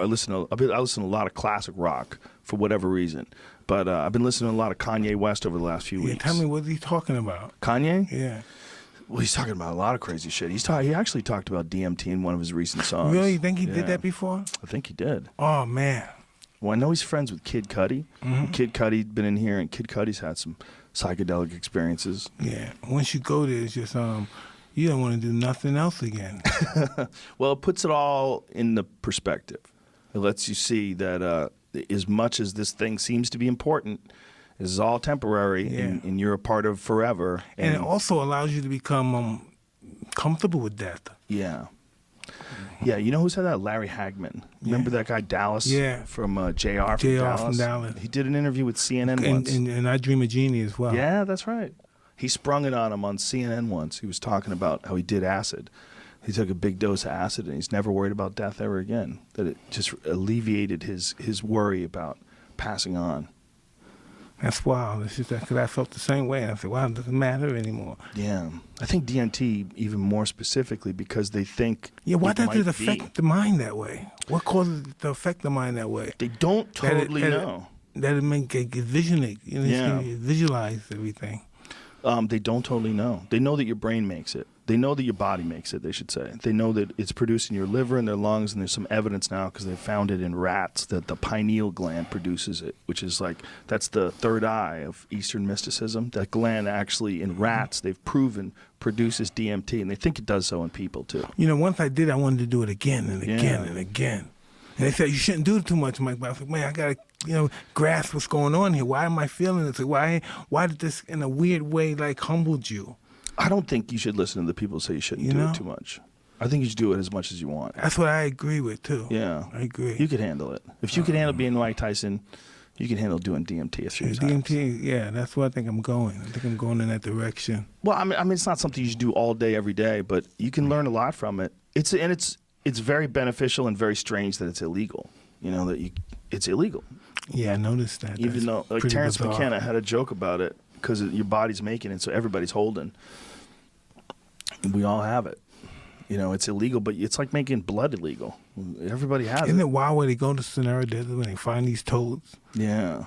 I listen to a lot of classic rock for whatever reason, but I've been listening to a lot of Kanye West over the last few weeks. Tell me, what he talking about? Kanye? Yeah. Well, he's talking about a lot of crazy shit. He actually talked about DMT in one of his recent songs. Really? You think he did that before? I think he did. Oh, man. Well, I know he's friends with Kid Cudi. Kid Cudi's been in here, and Kid Cudi's had some psychedelic experiences. Yeah. Once you go there, it's just you don't want to do nothing else again. Well, it puts it all in the perspective. It lets you see that as much as this thing seems to be important, this is all temporary, and you're a part of forever. And it also allows you to become comfortable with death. Yeah. Yeah, you know who's had that? Larry Hagman. Remember that guy Dallas? Yeah. From JR from Dallas? He did an interview with CNN once. And I Dream of Jeannie as well. Yeah, that's right. He sprung it on him on CNN once. He was talking about how he did acid. He took a big dose of acid, and he's never worried about death ever again. That it just alleviated his worry about passing on. That's wild. It's just because I felt the same way. I said, wow, it doesn't matter anymore. Yeah. I think DMT even more specifically because they think why does it affect the mind that way? What causes it to affect the mind that way? They don't totally know. That it make it visualize, visualize everything. They don't totally know. They know that your brain makes it. They know that your body makes it, they should say. They know that it's produced in your liver and their lungs, and there's some evidence now because they found it in rats that the pineal gland produces it, which is that's the third eye of Eastern mysticism. That gland actually in rats, they've proven, produces DMT, and they think it does so in people too. Once I did, I wanted to do it again and again and again. And they said, you shouldn't do it too much, Mike. But I was like, man, I got to, grasp what's going on here. Why am I feeling this? Why did this, in a weird way, humbled you? I don't think you should listen to the people who say you shouldn't do it too much. I think you should do it as much as you want. That's what I agree with, too. Yeah. I agree. You could handle it. If you could handle being Mike Tyson, you can handle doing DMT a few times. DMT, that's where I think I'm going. I think I'm going in that direction. Well, I mean, it's not something you should do all day, every day, but you can learn a lot from it. It's very beneficial and very strange that it's illegal. It's illegal. Yeah, I noticed that. Even though, Terrence McKenna had a joke about it because your body's making it, so everybody's holding. We all have it. It's illegal, but it's like making blood illegal. Everybody has it. Isn't it wild when they go to Sonora Desert when they find these toads? Yeah.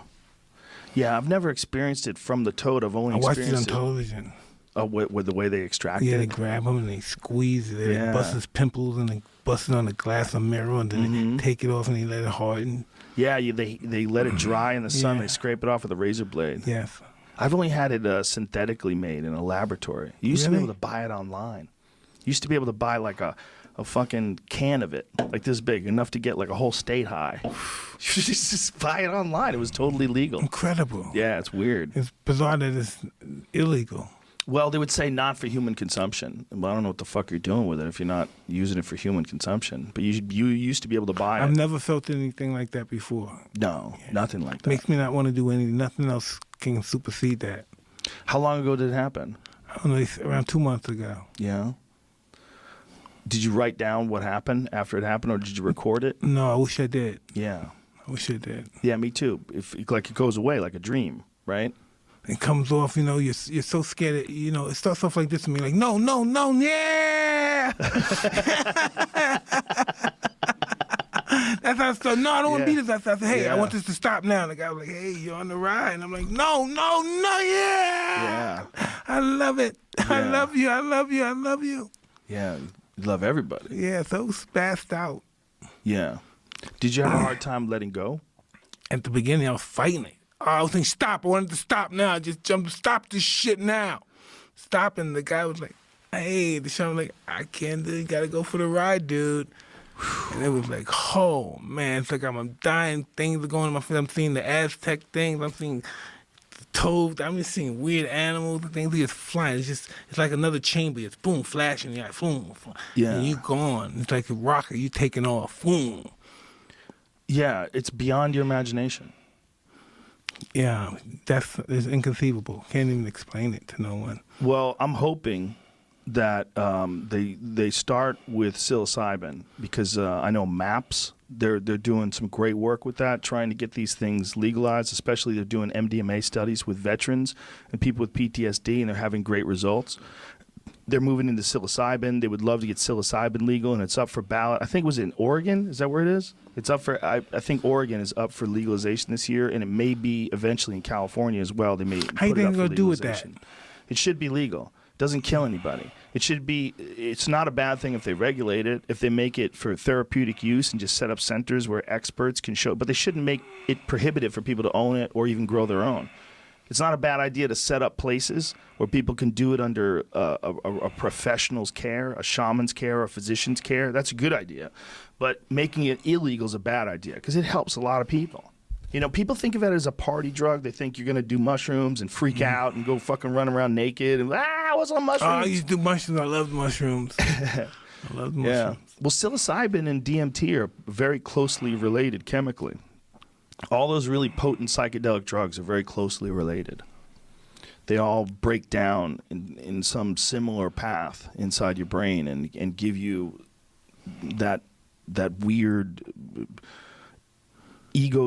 Yeah, I've never experienced it from the toad. I've only experienced it. I watched it on television. With the way they extract it? Yeah, they grab him and they squeeze it. They bust his pimples and they bust it on the glass of mirror and then they take it off and they let it harden. Yeah, they let it dry in the sun. They scrape it off with a razor blade. Yes. I've only had it synthetically made in a laboratory. You used to be able to buy it online. You used to be able to buy a fucking can of it, like this big, enough to get a whole state high. You just buy it online. It was totally legal. Incredible. Yeah, it's weird. It's bizarre that it's illegal. Well, they would say not for human consumption. Well, I don't know what the fuck you're doing with it if you're not using it for human consumption. But you used to be able to buy it. I've never felt anything like that before. No, nothing like that. Makes me not want to do anything. Nothing else can supersede that. How long ago did it happen? I don't know, around 2 months ago. Yeah. Did you write down what happened after it happened, or did you record it? No, I wish I did. Yeah. I wish I did. Yeah, me too. If it goes away like a dream, right? It comes off, you're so scared. It starts off like this to me, like, no, yeah. That's how I start. No, I don't want to be this. I said, hey, I want this to stop now. And the guy was like, hey, you're on the ride. And I'm like, no, yeah. I love it. Yeah. I love you. Yeah, you love everybody. Yeah, so spazzed out. Yeah. Did you have a hard time letting go? At the beginning, I was fighting it. I was saying, stop. I wanted to stop now. Just jump. Stop this shit now. Stop. And the guy was like, hey, the show was like, I can't do it. You got to go for the ride, dude. And it was like, oh, man. It's like I'm dying. Things are going on my face. I'm seeing the Aztec things. I'm seeing toads. I'm just seeing weird animals and things. It's flying. It's like another chamber. It's boom, flashing. You're like, boom. Yeah. And you gone. It's like a rocket. You taking off. Boom. Yeah, it's beyond your imagination. Yeah, it's inconceivable. Can't even explain it to no one. Well, I'm hoping that they start with psilocybin because I know MAPS, they're doing some great work with that, trying to get these things legalized, especially they're doing MDMA studies with veterans and people with PTSD, and they're having great results. they're moving into psilocybin. They would love to get psilocybin legal, and it's up for ballot. I think it was in Oregon. Is that where it is? It's up for. I think Oregon is up for legalization this year, and it may be eventually in California as well. They may. How you think they're gonna do with that? Legalization. It should be legal. It doesn't kill anybody. It should be. It's not a bad thing if they regulate it. If they make it for therapeutic use and just set up centers where experts can show. But they shouldn't make it prohibitive for people to own it or even grow their own. It's not a bad idea to set up places where people can do it under a professional's care, a shaman's care, a physician's care. That's a good idea. But making it illegal is a bad idea because it helps a lot of people. You know, people think of it as a party drug. They think you're going to do mushrooms and freak out and go fucking run around naked and, what's on mushrooms? I used to do mushrooms. I love mushrooms. I love mushrooms. Yeah. Well, psilocybin and DMT are very closely related chemically. All those really potent psychedelic drugs are very closely related. They all break down in some similar path inside your brain and give you that weird ego